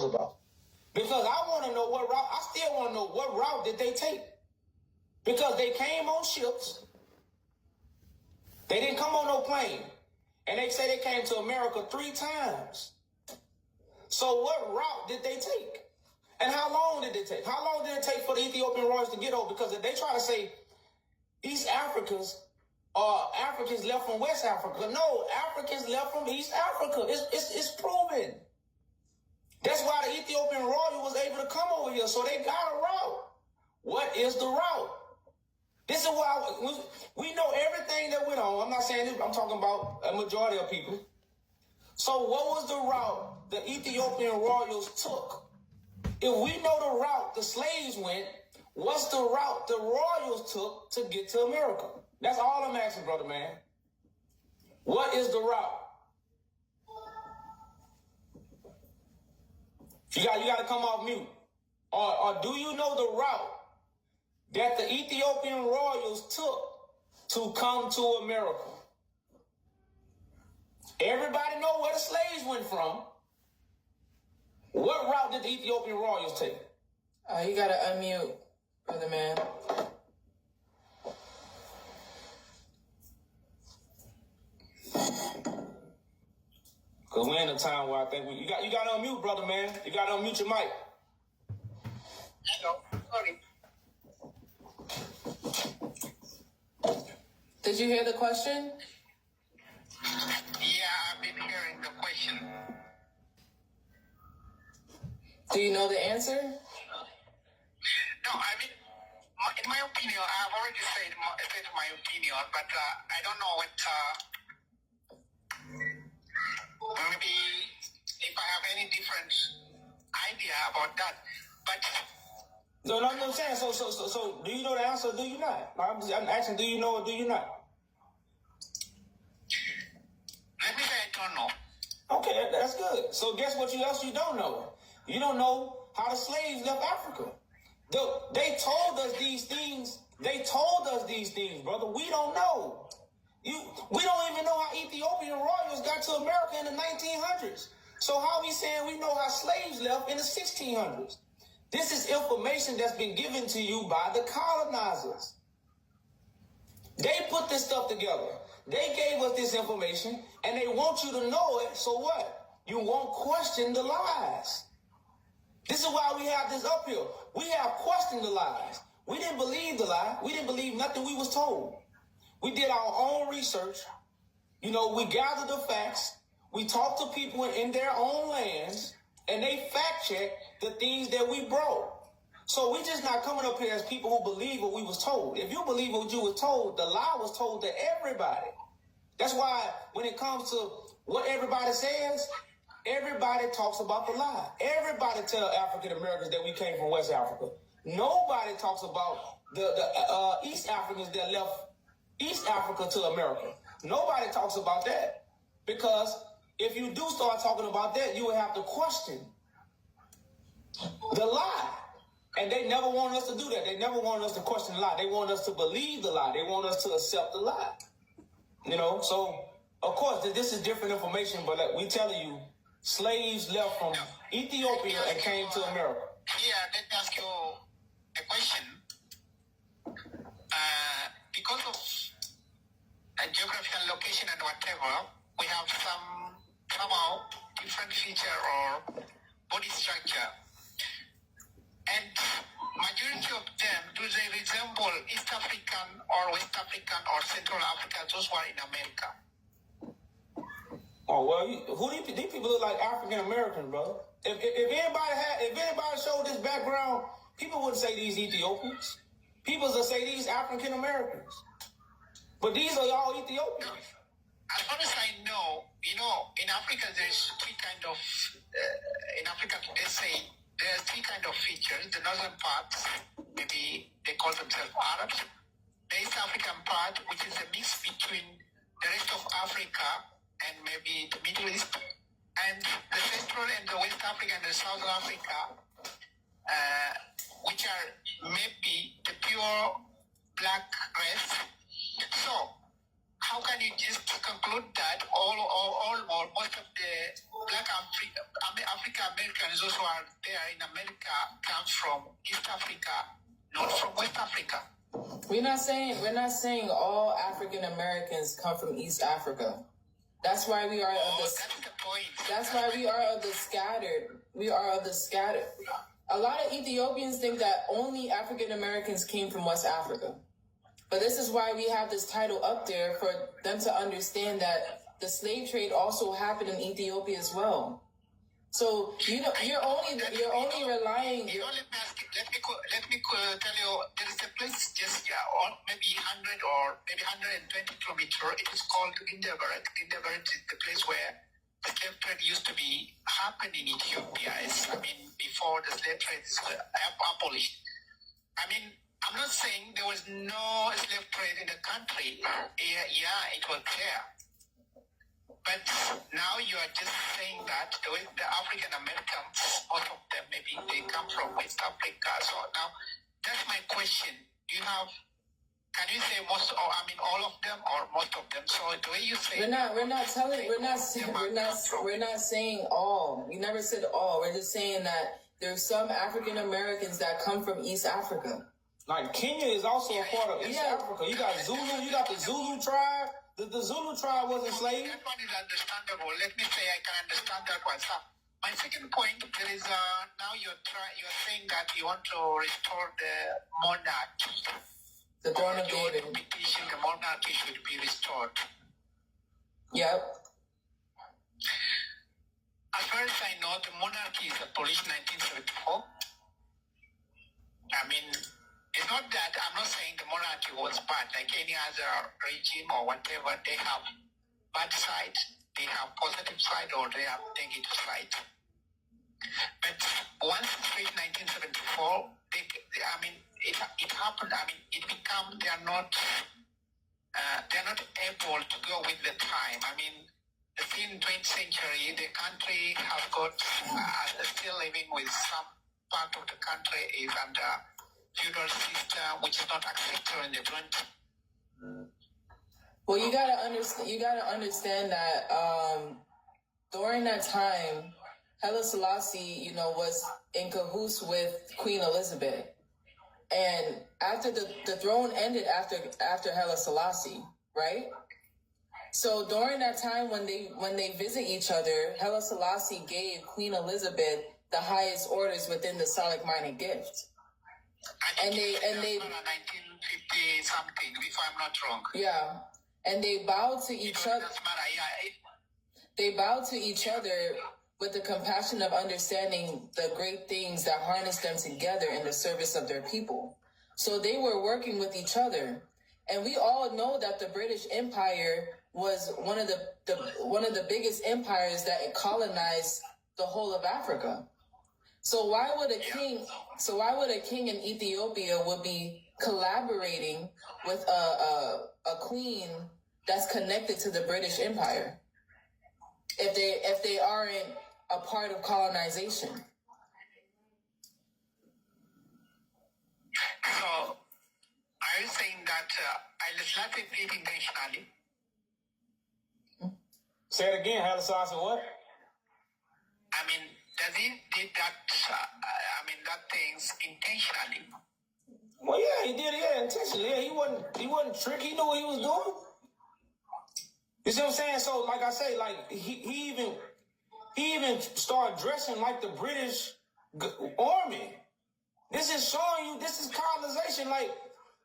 about. Because I want to know what route, I still want to know what route did they take. Because they came on ships. They didn't come on no plane. And they say they came to America 3 times. So what route did they take? And how long did it take? How long did it take for the Ethiopian royals to get over? Because if they try to say East Africans are Africans left from West Africa. No, Africans left from East Africa. It's proven. That's why the Ethiopian royal was able to come over here. So they got a route. What is the route? This is why we know everything that went on. I'm not saying this, I'm talking about a majority of people. So what was the route the Ethiopian royals took? If we know the route the slaves went, what's the route the royals took to get to America? That's all I'm asking, brother man. What is the route? You got to come off mute. Or do you know the route that the Ethiopian royals took to come to America? Everybody know where the slaves went from. What route did the Ethiopian royals take? You gotta unmute, brother man. Because we're in a time where I think you got to unmute, brother man. You got to unmute your mic. Hello, sorry. Did you hear the question? Yeah, I've been hearing the question. Do you know the answer? No, I mean, in my opinion, I've already said my opinion, but I don't know what, maybe if I have any different idea about that. But No, I'm saying, so do you know the answer or do you not? I'm asking, do you know or do you not? let me say I don't know. Okay, that's good. So guess what else you don't know? You don't know how the slaves left Africa. They told us these things. They told us these things, brother. We don't know. We don't even know how Ethiopian royals got to America in the 1900s. So how are we saying we know how slaves left in the 1600s? This is information that's been given to you by the colonizers. They put this stuff together. They gave us this information, and they want you to know it. So what? You won't question the lies. This is why we have this up here. We have questioned the lies. We didn't believe the lie. We didn't believe nothing we was told. We did our own research. We gathered the facts. We talked to people in their own lands, and they fact-checked the things that we brought. So we just not coming up here as people who believe what we was told. If you believe what you was told, the lie was told to everybody. That's why when it comes to what everybody says, everybody talks about the lie. Everybody tell African Americans that we came from West Africa. Nobody talks about the East Africans that left East Africa to America. Nobody talks about that. Because if you do start talking about that, you would have to question the lie. And they never want us to do that. They never want us to question the lie. They want us to believe the lie. They want us to accept the lie. So, of course, this is different information, but like we telling you, slaves left from Ethiopia and came to America. Yeah, let me ask you a question. Because of a geographical location and whatever, we have somehow different feature or body structure. And majority of them, do they resemble East African or West African or Central African, those who are in America? Oh, well, these people look like African Americans, brother. If anybody showed this background, people wouldn't say these Ethiopians. People would say these African Americans. But these are all Ethiopians. As far as I know, in Africa, there's three kind of, in Africa, they say, there are three kind of features. The northern part, maybe they call themselves Arabs. The East African part, which is a mix between the rest of Africa and maybe the Middle East, and the Central and the West Africa and the South Africa, which are maybe the pure black race. So, how can you just conclude that all or most of the black African Americans also are there in America come from East Africa, not from West Africa? We're not saying all African Americans come from East Africa. That's why we are that's the point. That's why we are of the scattered. We are of the scattered. A lot of Ethiopians think that only African Americans came from West Africa. But this is why we have this title up there for them to understand that the slave trade also happened in Ethiopia as well. So you're only relying. Let me tell you, there is a place just on maybe 100 or maybe 120 kilometers. It is called Indeberet. Indeberet is the place where the slave trade used to be happening in Ethiopia. Before the slave trade is abolished. I'm not saying there was no slave trade in the country. Yeah, it was there. But now you are just saying that the African Americans, most of them, maybe they come from West Africa. So now, that's my question. Can you say most, or all of them, or most of them? So the way you say, we're not saying all. We never said all. We're just saying that there's some African Americans that come from East Africa. Like Kenya is also a part of East Africa. You got Zulu, you got the Zulu tribe. The Zulu tribe was enslaved. That one is understandable. Let me say I can understand that one. So my second point, there is now you're saying that you want to restore the monarchy. The throne of David. Petition the monarchy should be restored. Yep. As far as I know, the monarchy is abolished 1974. It's not that I'm not saying the monarchy was bad, like any other regime or whatever. They have bad side, they have positive side, or they have negative side. But once it's 1974, it happened. It became they are not able to go with the time. In 20th century, the country has got still living with some part of the country is under feudal system, which is not accepted in the 20th. Well, you gotta understand that during that time, Haile Selassie, was in cahoots with Queen Elizabeth, and after the throne ended after Haile Selassie, right? So during that time when they visit each other, Haile Selassie gave Queen Elizabeth the highest orders within the Salic-minded gift. And they 1950 something, if I'm not wrong. Yeah, and they bowed to each other. They bowed to each other with the compassion of understanding the great things that harnessed them together in the service of their people. So they were working with each other, and we all know that the British Empire was one of the biggest empires that colonized the whole of Africa. So why would a king in Ethiopia would be collaborating with a queen that's connected to the British Empire if they aren't a part of colonization? So are you saying that legislative did intentionally? Say it again, Haile Selassie, what? Does he did that? That things intentionally. Well, yeah, he did it. Yeah, intentionally. Yeah, he wasn't tricky. He knew what he was doing. You see what I'm saying? So, like I say, like he even started dressing like the British army. This is showing you. This is colonization. Like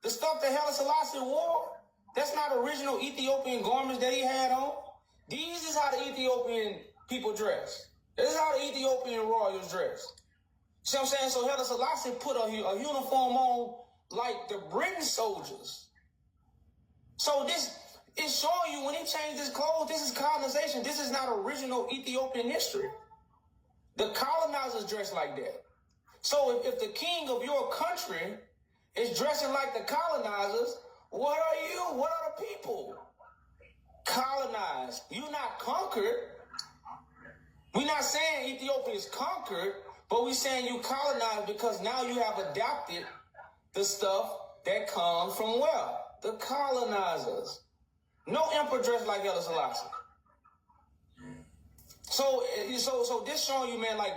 the stuff that Haile Selassie wore. That's not original Ethiopian garments that he had on. These is how the Ethiopian people dress. This is how the Ethiopian royals dress. See what I'm saying? So Haile Selassie put a uniform on like the British soldiers. So this is showing you when he changed his clothes, this is colonization. This is not original Ethiopian history. The colonizers dress like that. So if the king of your country is dressing like the colonizers, what are you? What are the people? Colonized. You're not conquered. We're not saying Ethiopia is conquered, but we're saying you colonized because now you have adopted the stuff that comes from where? The colonizers. No emperor dressed like Haile Selassie. So this showing you, man, like